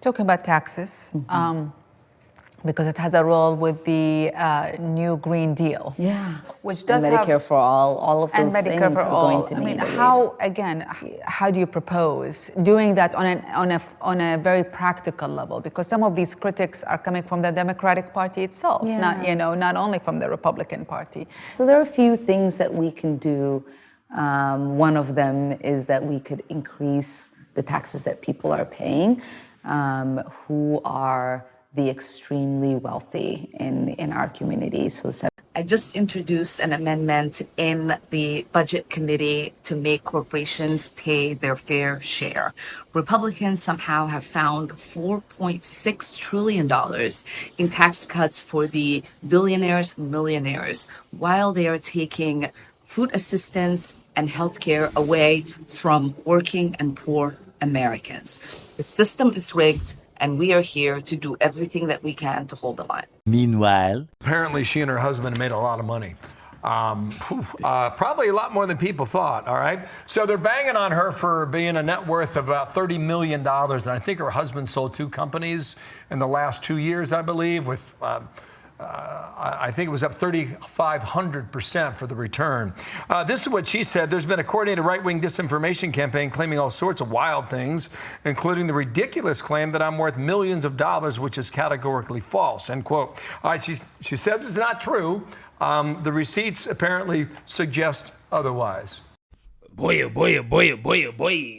Talking about taxes, because it has a role with the new Green Deal. Yes. Which does and Medicare for all of those and Medicare things for we're all. going to need. How do you propose doing that on a very practical level? Because some of these critics are coming from the Democratic Party itself, not only from the Republican Party. So there are a few things that we can do. One of them is that we could increase the taxes that people are paying, who are the extremely wealthy in our community. I just introduced an amendment in the Budget Committee to make corporations pay their fair share. Republicans somehow have found $4.6 trillion in tax cuts for the billionaires and millionaires, while they are taking food assistance and healthcare away from working and poor Americans. The system is rigged, and we are here to do everything that we can to hold the line. Meanwhile, apparently she and her husband made a lot of money. Probably a lot more than people thought, all right? So they're banging on her for being a net worth of about $30 million. And I think her husband sold 2 companies in the last 2 years, I believe, with I think it was up 3,500% for the return. This is what she said. There's been a coordinated right-wing disinformation campaign claiming all sorts of wild things, including the ridiculous claim that I'm worth millions of dollars, which is categorically false, end quote. All right, she says it's not true. The receipts apparently suggest otherwise. Boy.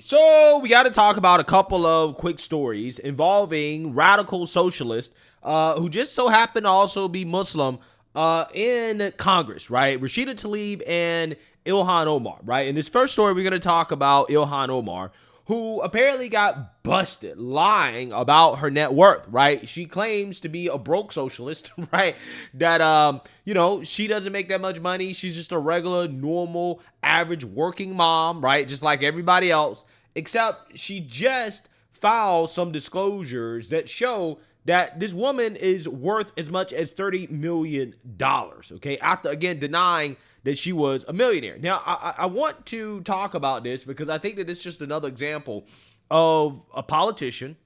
So we got to talk about a couple of quick stories involving radical socialists who just so happen to also be Muslim in Congress, right? Rashida Tlaib and Ilhan Omar, right? In this first story, we're going to talk about Ilhan Omar, who apparently got busted lying about her net worth, right? She claims to be a broke socialist, right? That, she doesn't make that much money. She's just a regular, normal, average working mom, right? Just like everybody else, except she just filed some disclosures that show that this woman is worth as much as $30 million, okay? After, again, denying that she was a millionaire. Now, I want to talk about this because I think that this is just another example of a politician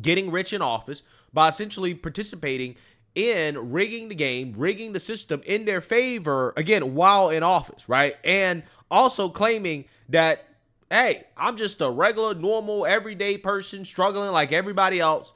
getting rich in office by essentially participating in rigging the game, rigging the system in their favor, again, while in office, right? And also claiming that, hey, I'm just a regular, normal, everyday person struggling like everybody else.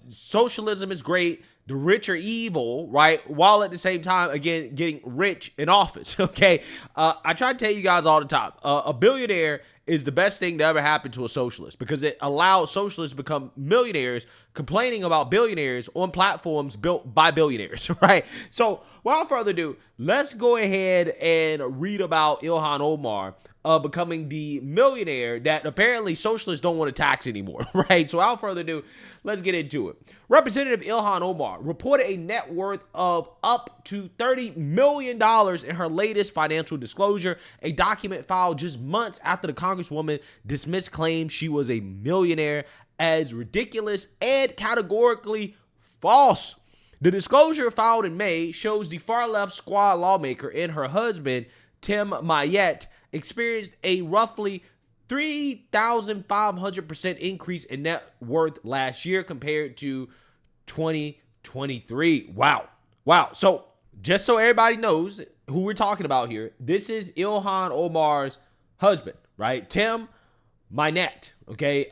Socialism is great. The rich are evil, right? While at the same time, again, getting rich in office, okay? I try to tell you guys all the time, a billionaire is the best thing to ever happen to a socialist because it allows socialists to become millionaires complaining about billionaires on platforms built by billionaires, right? So without further ado, let's go ahead and read about Ilhan Omar becoming the millionaire that apparently socialists don't want to tax anymore, right? So without further ado, let's get into it. Representative Ilhan Omar reported a net worth of up to $30 million in her latest financial disclosure, a document filed just months after the Congresswoman dismissed claims she was a millionaire as ridiculous and categorically false. The disclosure filed in May shows the far-left squad lawmaker and her husband, Tim Mayet, experienced a roughly 3,500% increase in net worth last year compared to 2023. Wow. So just so everybody knows who we're talking about here, this is Ilhan Omar's husband, right? Tim Mayet. Okay.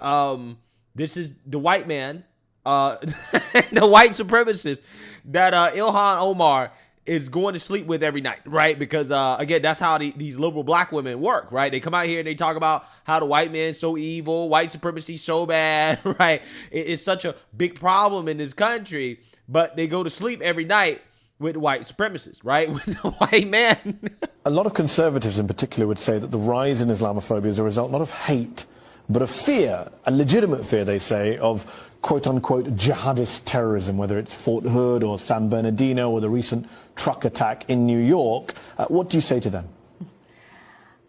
This is the white man, the white supremacist that Ilhan Omar is going to sleep with every night, right? Because, again, that's how these liberal black women work, right? They come out here and they talk about how the white man's so evil, white supremacy so bad, right? It's such a big problem in this country, but they go to sleep every night with white supremacists, right? With the white man. A lot of conservatives in particular would say that the rise in Islamophobia is a result not of hate, but of fear, a legitimate fear, they say, of quote-unquote jihadist terrorism, whether it's Fort Hood or San Bernardino or the recent truck attack in New York. What do you say to them?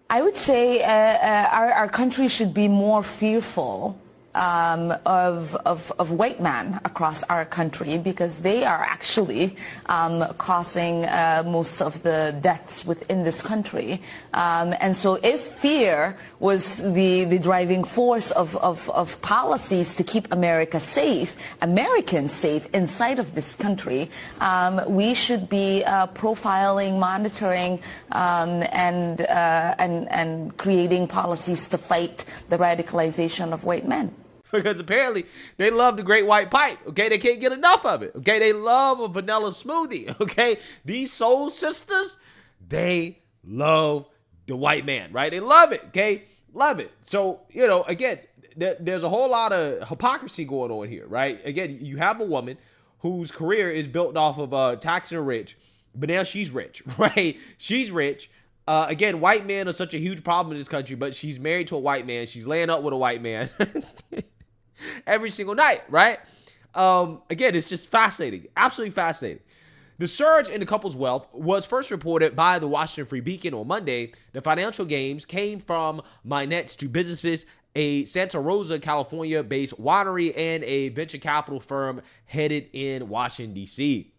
I would say our country should be more fearful of white men across our country, because they are actually causing most of the deaths within this country. And so if fear was the driving force of policies to keep America safe, Americans safe inside of this country, we should be profiling, monitoring, and creating policies to fight the radicalization of white men. Because apparently they love the great white pipe, okay? They can't get enough of it, okay? They love a vanilla smoothie, okay? These soul sisters, they love the white man, right? They love it, okay? Love it. So, again, there's a whole lot of hypocrisy going on here, right? Again, you have a woman whose career is built off of taxing the rich, but now she's rich, right? She's rich. Again, white men are such a huge problem in this country, but she's married to a white man. She's laying up with a white man every single night, right? Again, it's just fascinating, absolutely fascinating. The surge in the couple's wealth was first reported by the Washington Free Beacon on Monday. The financial gains came from Minette's two businesses, a Santa Rosa, California-based winery, and a venture capital firm headed in Washington, D.C.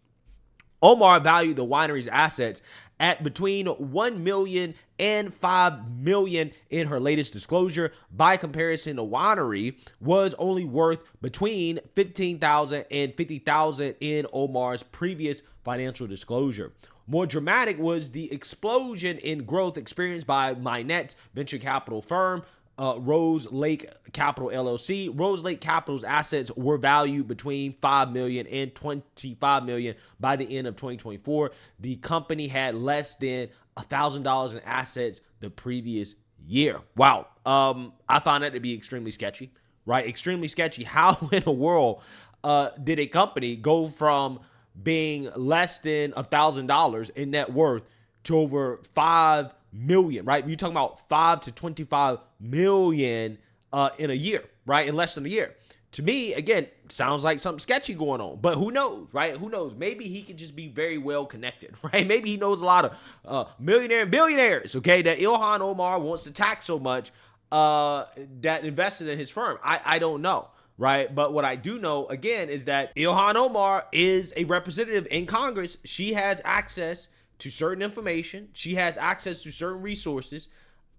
Omar valued the winery's assets at between $1 million and $5 million in her latest disclosure. By comparison, the winery was only worth between $15,000 and $50,000 in Omar's previous financial disclosure. More dramatic was the explosion in growth experienced by Minette's venture capital firm, Rose Lake Capital LLC. Rose Lake Capital's assets were valued between $5 million and $25 million by the end of 2024. The company had less than $1,000 in assets the previous year. Wow. I found that to be extremely sketchy, right? Extremely sketchy. How in the world did a company go from being less than $1,000 in net worth to over $5 million, right? You're talking about $5 to $25 million in a year, right? In less than a year. To me, again, sounds like something sketchy going on, but who knows, right? Who knows? Maybe he could just be very well connected, right? Maybe he knows a lot of millionaire and billionaires, okay, that Ilhan Omar wants to tax so much that invested in his firm. I don't know, right? But what I do know, again, is that Ilhan Omar is a representative in Congress. She has access to certain information. She has access to certain resources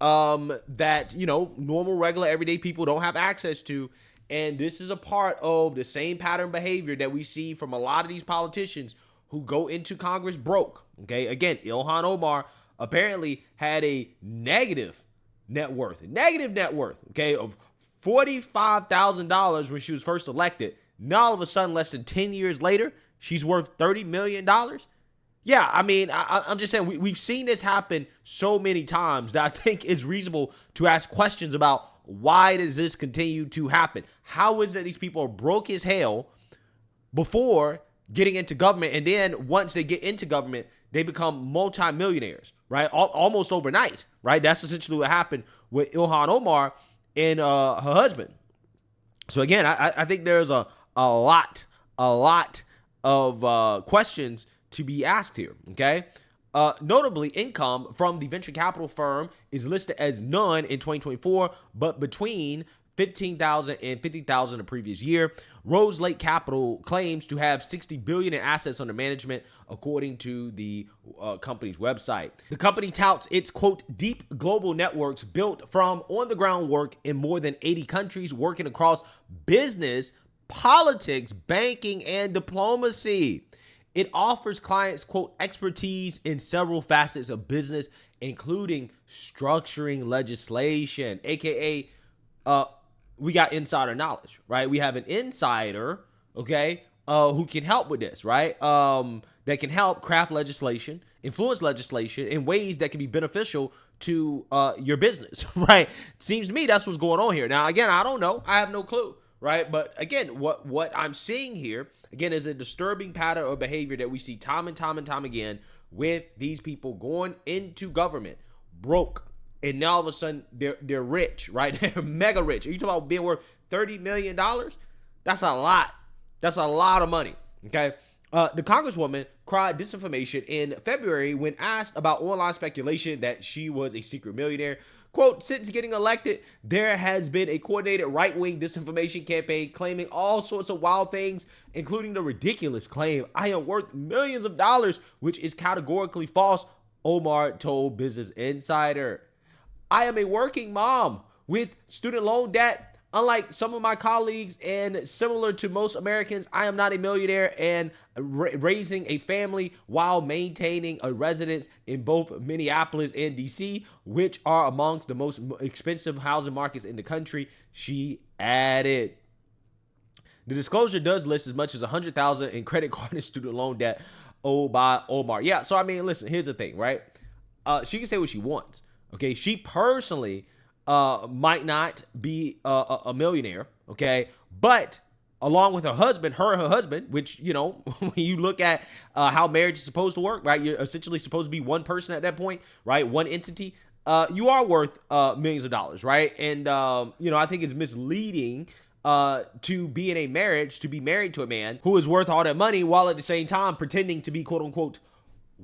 that, normal, regular, everyday people don't have access to. And this is a part of the same pattern behavior that we see from a lot of these politicians who go into Congress broke. Okay, again, Ilhan Omar apparently had a negative net worth, okay, of $45,000 when she was first elected. Now, all of a sudden, less than 10 years later, she's worth $30 million. Yeah, I mean, I'm just saying we've seen this happen so many times that I think it's reasonable to ask questions about why does this continue to happen? How is it that these people are broke as hell before getting into government, and then once they get into government, they become multimillionaires, right? Almost overnight, right? That's essentially what happened with Ilhan Omar and her husband. So again, I think there's a lot of questions to be asked here, okay? Notably, income from the venture capital firm is listed as none in 2024, but between $15,000 and $50,000 the previous year. Rose Lake Capital claims to have $60 billion in assets under management, according to the company's website. The company touts its, quote, deep global networks built from on-the-ground work in more than 80 countries, working across business, politics, banking, and diplomacy. It offers clients, quote, expertise in several facets of business, including structuring legislation, aka we got insider knowledge, right? We have an insider, okay, who can help with this, right? That can help craft legislation, influence legislation in ways that can be beneficial to your business, right? Seems to me that's what's going on here. Now, again, I don't know. I have no clue, right? But again, what I'm seeing here, again, is a disturbing pattern or behavior that we see time and time again with these people going into government broke. And now all of a sudden they're rich, right? They're mega rich. Are you talking about being worth $30 million? That's a lot. That's a lot of money. Okay. The Congresswoman cried disinformation in February when asked about online speculation that she was a secret millionaire. Quote, since getting elected, there has been a coordinated right-wing disinformation campaign claiming all sorts of wild things, including the ridiculous claim, I am worth millions of dollars, which is categorically false, Omar told Business Insider. I am a working mom with student loan debt. Unlike some of my colleagues and similar to most Americans, I am not a millionaire and raising a family while maintaining a residence in both Minneapolis and DC, which are amongst the most expensive housing markets in the country, she added. The disclosure does list as much as $100,000 in credit card and student loan debt owed by Omar. Yeah, so I mean, listen, here's the thing, right? She can say what she wants. Okay, she personally might not be a millionaire, okay? But along with her husband, which, you know, when you look at how marriage is supposed to work, right? You're essentially supposed to be one person at that point, right? One entity. You are worth millions of dollars, right? And, you know, I think it's misleading to be in a marriage, to be married to a man who is worth all that money while at the same time pretending to be, quote unquote,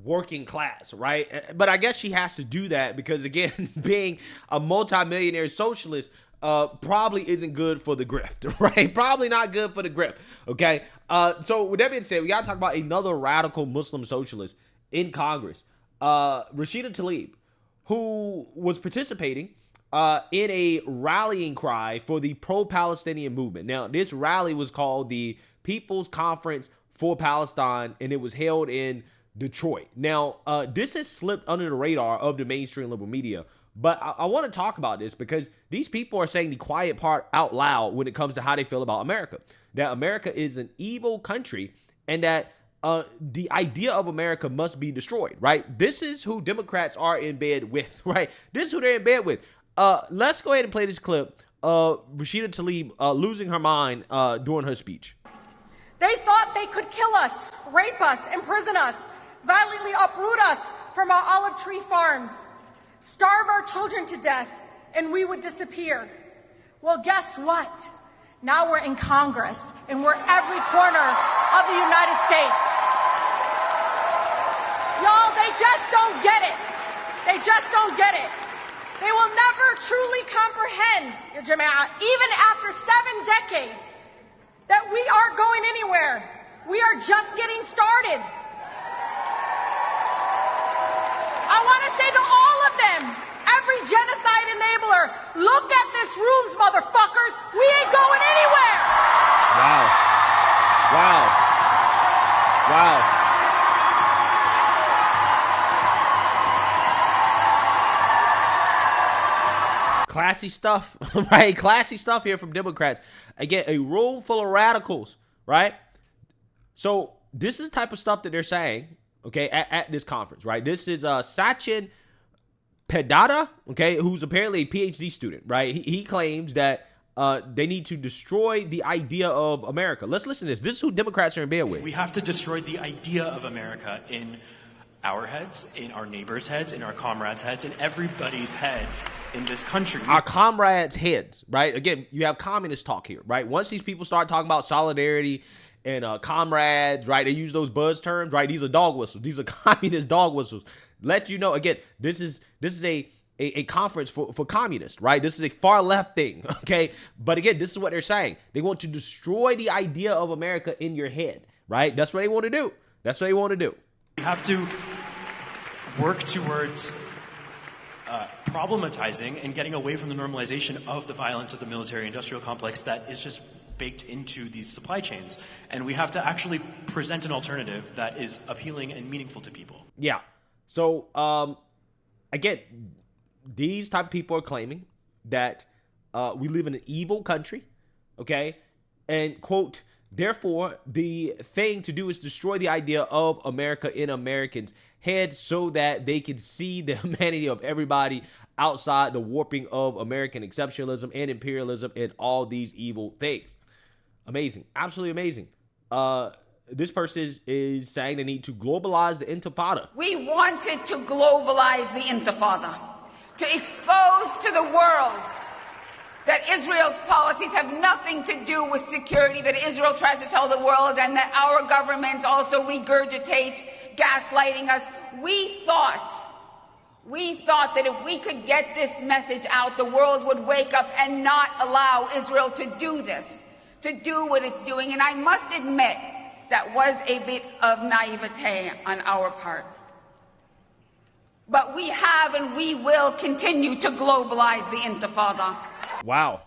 working class, right? But I guess she has to do that because, again, being a multimillionaire socialist probably isn't good for the grift, right? Probably not good for the grip, okay? So with that being said, we got to talk about another radical Muslim socialist in Congress, Rashida Tlaib, who was participating in a rallying cry for the pro-Palestinian movement. Now, this rally was called the People's Conference for Palestine, and it was held in Detroit. Now, this has slipped under the radar of the mainstream liberal media, but I want to talk about this because these people are saying the quiet part out loud when it comes to how they feel about America. That America is an evil country and that the idea of America must be destroyed, right? This is who Democrats are in bed with, right? This is who they're in bed with. Let's go ahead and play this clip of Rashida Tlaib losing her mind during her speech. They thought they could kill us, rape us, imprison us, violently uproot us from our olive tree farms, starve our children to death, and we would disappear. Well, guess what? Now we're in Congress, and we're every corner of the United States. Y'all, they just don't get it. They just don't get it. They will never truly comprehend, Ya Jama'ah, even after 7 decades, that we aren't going anywhere. We are just getting started. I want to say to all of them, every genocide enabler, look at this rooms, motherfuckers. We ain't going anywhere. Wow. Wow. Wow. Classy stuff, right? Classy stuff here from Democrats. Again, a room full of radicals, right? So this is the type of stuff that they're saying, okay, at this conference, right? This is Sachin Pedada, okay, who's apparently a PhD student, right? He claims that they need to destroy the idea of America. Let's listen to this. This is who Democrats are in bed with. We have to destroy the idea of America in our heads, in our neighbors' heads, in our comrades' heads, in everybody's heads in this country. Our comrades' heads, right? Again, you have communist talk here, right? Once these people start talking about solidarity and comrades, right? They use those buzz terms, right? These are dog whistles. These are communist dog whistles. Let you know, again, this is a conference for communists, right? This is a far left thing, okay? But again, this is what they're saying. They want to destroy the idea of America in your head, right? That's what they want to do. That's what they want to do. We have to work towards problematizing and getting away from the normalization of the violence of the military-industrial complex that is just baked into these supply chains. And we have to actually present an alternative that is appealing and meaningful to people. Yeah. So, again, these type of people are claiming that we live in an evil country, okay? And, quote, therefore, the thing to do is destroy the idea of America in Americans' heads so that they can see the humanity of everybody outside the warping of American exceptionalism and imperialism and all these evil things. Amazing. Absolutely amazing. This person is saying they need to globalize the intifada. We wanted to globalize the intifada, to expose to the world that Israel's policies have nothing to do with security, that Israel tries to tell the world, and that our government also regurgitates, gaslighting us. We thought We thought that if we could get this message out, the world would wake up and not allow Israel to do this, to do what it's doing. And I must admit, that was a bit of naivete on our part. But we have and we will continue to globalize the Intifada. Wow.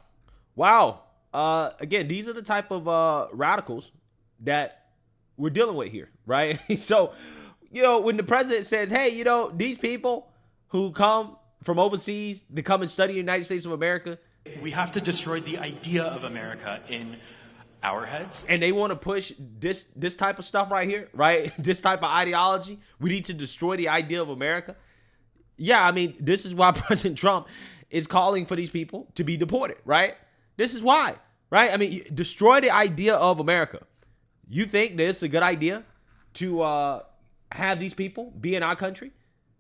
Wow. Again, these are the type of radicals that we're dealing with here, right? So, when the president says, hey, these people who come from overseas to come and study in the United States of America. We have to destroy the idea of America in our heads. And they want to push this type of stuff right here, right? This type of ideology. We need to destroy the idea of America. Yeah, I mean, this is why President Trump is calling for these people to be deported, right? This is why, right? I mean, destroy the idea of America. You think that it's a good idea to have these people be in our country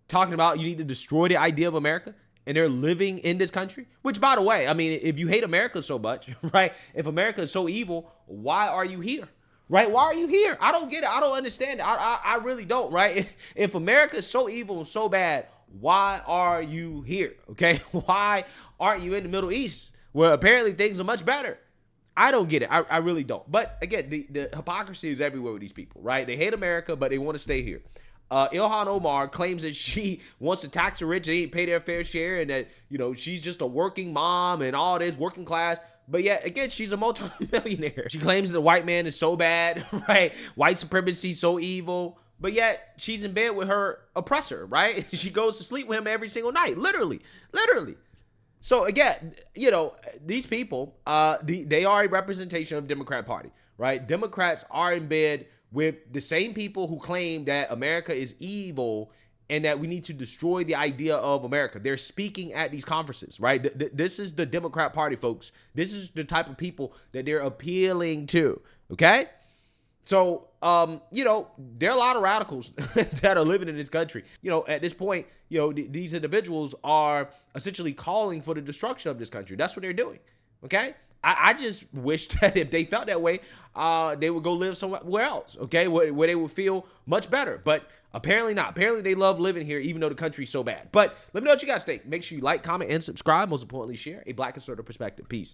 talking about you need to destroy the idea of America, and they're living in this country? Which, by the way, I mean, if you hate America so much, right? If America is so evil, why are you here? Right? Why are you here? I don't get it. I don't understand it. I really don't, right? If America is so evil and so bad, why are you here? Okay? Why aren't you in the Middle East where apparently things are much better? I don't get it. I really don't. But again, the hypocrisy is everywhere with these people, right? They hate America, but they want to stay here. Ilhan Omar claims that she wants to tax the rich and ain't pay their fair share, and that, she's just a working mom and all this, working class. But yet, again, she's a multi-millionaire. She claims that the white man is so bad, right? White supremacy so evil. But yet, she's in bed with her oppressor, right? She goes to sleep with him every single night, literally. So again, these people, they are a representation of the Democrat Party, right? Democrats are in bed with the same people who claim that America is evil and that we need to destroy the idea of America. They're speaking at these conferences, right? This is the Democrat Party, folks. This is the type of people that they're appealing to, okay? So, there are a lot of radicals that are living in this country. At this point, these individuals are essentially calling for the destruction of this country. That's what they're doing, okay? I just wish that if they felt that way, they would go live somewhere else, okay, where they would feel much better. But apparently not. Apparently they love living here, even though the country's so bad. But let me know what you guys think. Make sure you like, comment, and subscribe. Most importantly, share a Black conservative perspective. Peace.